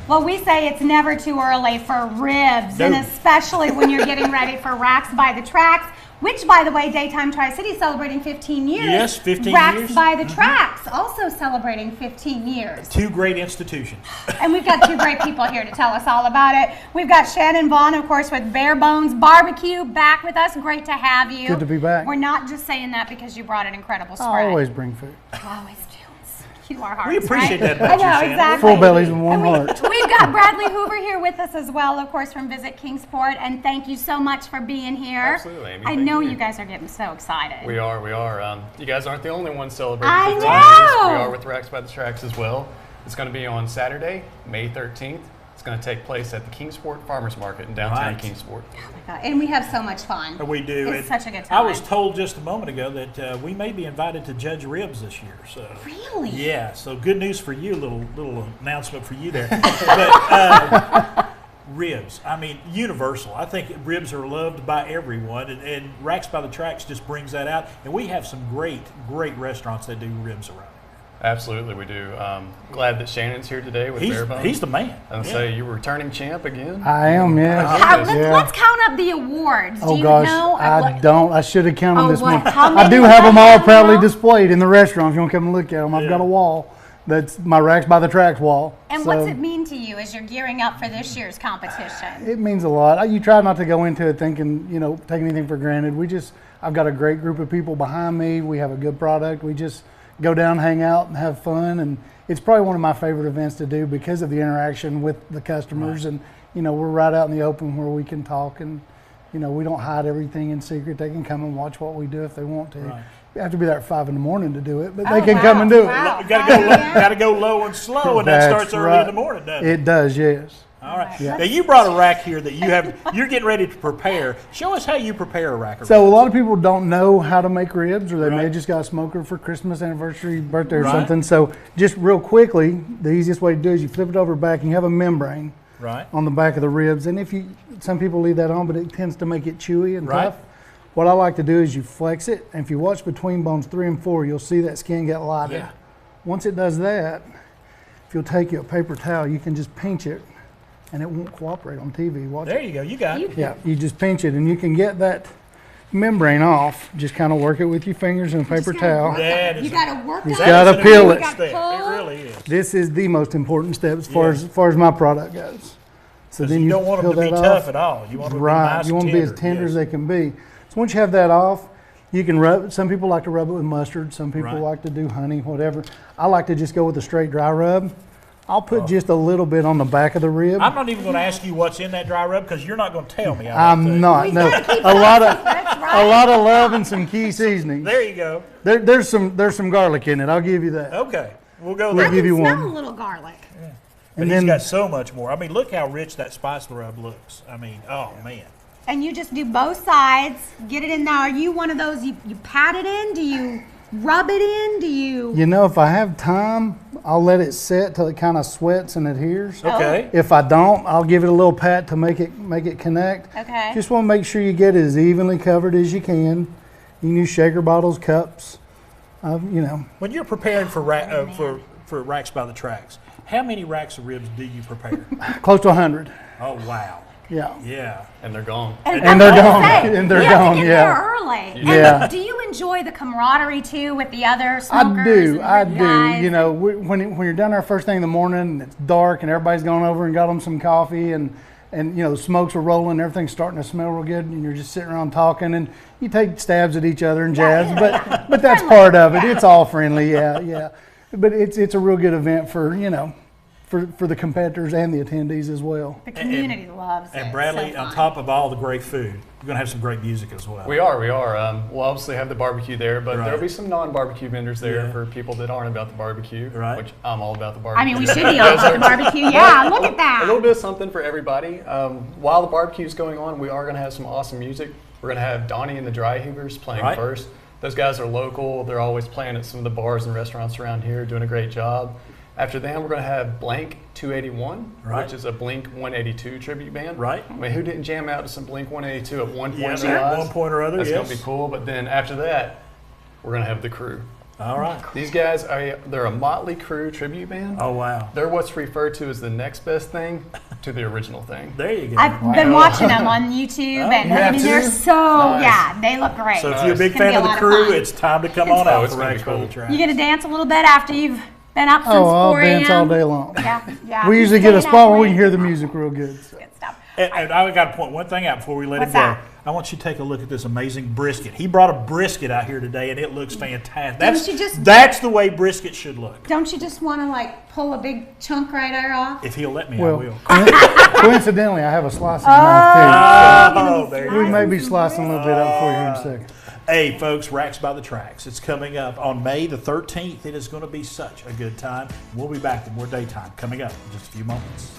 Well, we say it's never too early for ribs, and especially when you're getting ready for Racks by the Tracks, which, by the way, Daytime Tri-City celebrating 15 years. Yes, 15 Racks years. by the Tracks also celebrating 15 years. Two great institutions. And we've got two great people here to tell us all about it. We've got Shannon Vaughn, of course, with Bares Bones BBQ, back with us. Great to have you. Good to be back. We're not just saying that because you brought an incredible spread. I always bring food. You always do. You are hearts, We appreciate right? that about I know, you, Shannon. exactly. Full bellies and warm hearts. We've got Bradley Hoover here with us as well, of course, from Visit Kingsport, and thank you so much for being here. Absolutely, Amy. I know you guys are getting so excited. We are. You guys aren't the only ones celebrating I 15 know! years. We are with Racks by the Tracks as well. It's going to be on Saturday, May 13th. It's going to take place at the Kingsport Farmers Market in downtown Kingsport. Oh my God. And we have so much fun. We do. It's such a good time. I was told just a moment ago that we may be invited to judge ribs this year. So Really? yeah. So good news for you. Little announcement for you there. But ribs. I mean, universal. I think ribs are loved by everyone, and Racks by the Tracks just brings that out. And we have some great restaurants that do ribs around. Absolutely, we do. Glad that Shannon's here today with Bares Bones. He's the man. And say you're returning champ again. I am, yeah. Let's count up the awards. Do Oh you gosh, know? I don't. I should have counted this what? one. How I do many have them all racks proudly now? displayed in the restaurant. If you want to come and look at them, I've got a wall. That's my Racks by the Tracks wall. And So what's it mean to you as you're gearing up for this year's competition? It means a lot. You try not to go into it thinking, take anything for granted. I've got a great group of people behind me. We have a good product. We just go down, hang out, and have fun. And it's probably one of my favorite events to do because of the interaction with the customers. Right. And, we're right out in the open where we can talk and, we don't hide everything in secret. They can come and watch what we do if they want to. Right. You have to be there at 5 in the morning to do it, but they can come and do Wow. Got to go low and slow, and that That's starts early in the morning, doesn't it? It does, yes. All right. Yeah. Now you brought a rack here that you're getting ready to prepare. Show us how you prepare a rack. So a lot of people don't know how to make ribs, or they may Right. have just got a smoker for Christmas, anniversary, birthday, or Right. something. So just real quickly, the easiest way to do is you flip it over back, and you have a membrane Right. on the back of the ribs. And some people leave that on, but it tends to make it chewy and Right. tough. What I like to do is you flex it, and if you watch between bones 3 and 4, you'll see that skin get lighter. Yeah. Once it does that, if you'll take your paper towel, you can just pinch it, and it won't cooperate on TV. Watch There it. you go. You got it. Yeah, you just pinch it, and you can get that membrane off. Just kind of work it with your fingers and a paper towel. That is You got to work You on gotta it. peel You it. gotta Step. pull. It really is. This is the most important step as far as my product goes. So then You don't want them peel to be that tough off. at all. You want them to be Right, nice you want and to be as tender. tender Yes. as they can be. So once you have that off, you can rub. Some people like to rub it with mustard. Some people Right. like to do honey, whatever. I like to just go with a straight dry rub. I'll put just a little bit on the back of the rib. I'm not even going to ask you what's in that dry rub because you're not going to tell me. I don't think. I'm not. No, a lot of love and some key seasonings. There you go. There's some garlic in it. I'll give you that. Okay. We'll go We'll there. I give can you smell one. a little garlic. But And he's then- got so much more. I mean, look how rich that spice rub looks. I mean, oh, man. And you just do both sides, get it in there. Are you one of those, you pat it in? Do you rub it in? Do you? If I have time, I'll let it set till it kind of sweats and adheres. Okay. If I don't, I'll give it a little pat to make it connect. Okay. Just want to make sure you get it as evenly covered as you can. You can use shaker bottles, cups. When you're preparing for Racks by the Tracks, how many racks of ribs do you prepare? Close to 100. Oh, wow. Yeah. Yeah. And they're gone. And they're gone. And they're you have gone, to get yeah. there early. Yeah. And do you enjoy the camaraderie too with the other I smokers? do. and I the do. guys? When you're down there first thing in the morning and it's dark and everybody's gone over and got them some coffee and the smokes are rolling, everything's starting to smell real good, and you're just sitting around talking and you take stabs at each other and jabs, but that's part of it. It's all friendly, yeah. But it's a real good event for the competitors and the attendees as well. The community loves it. And Bradley, So on fun. top of all the great food, we're going to have some great music as well. We are. We'll obviously have the barbecue there, but Right. there'll be some non-barbecue vendors there Yeah. for people that aren't about the barbecue, Right. which I'm all about the barbecue. I mean, we should be all about the barbecue. Yeah, look at A little that. bit of something for everybody. While the barbecue is going on, we are going to have some awesome music. We're going to have Donnie and the Dry Hoovers playing Right. first. Those guys are local. They're always playing at some of the bars and restaurants around here, doing a great job. After them, we're going to have Blank 281, Right. which is a Blink 182 tribute band. Right. I mean, who didn't jam out to some Blink 182 at one point Yes, in their at lives? one point or other, That's yes. going to be cool. But then after that, we're going to have The Crew. All right. These guys they're a Motley Crue tribute band. Oh, wow. They're what's referred to as the next best thing to the original thing. There you go. I've been watching them on YouTube, and you have they're to? so Nice. yeah, they look great. So if you're a big It's gonna fan be of the a lot of Crew, fun. it's time to come on out it's to gonna be Rags by the cool. Tracks. You get to dance a little bit after you've been up since Oh, I'll 4 a.m. dance all day long. Yeah. We usually get a Staying spot up where we late. can hear the music real good. So. Good stuff. And I got to point one thing out before we let What's him go. that? I want you to take a look at this amazing brisket. He brought a brisket out here today, and it looks fantastic. That's the way brisket should look. Don't you just want to like pull a big chunk right there off? If he'll let me, Well, I will. coincidentally, I have a slicing knife Oh, there too. you We go. may be slicing a little bit up for you here in a second. Hey, folks, Rags by the Tracks. It's coming up on May the 13th. It is going to be such a good time. We'll be back with more daytime coming up in just a few moments.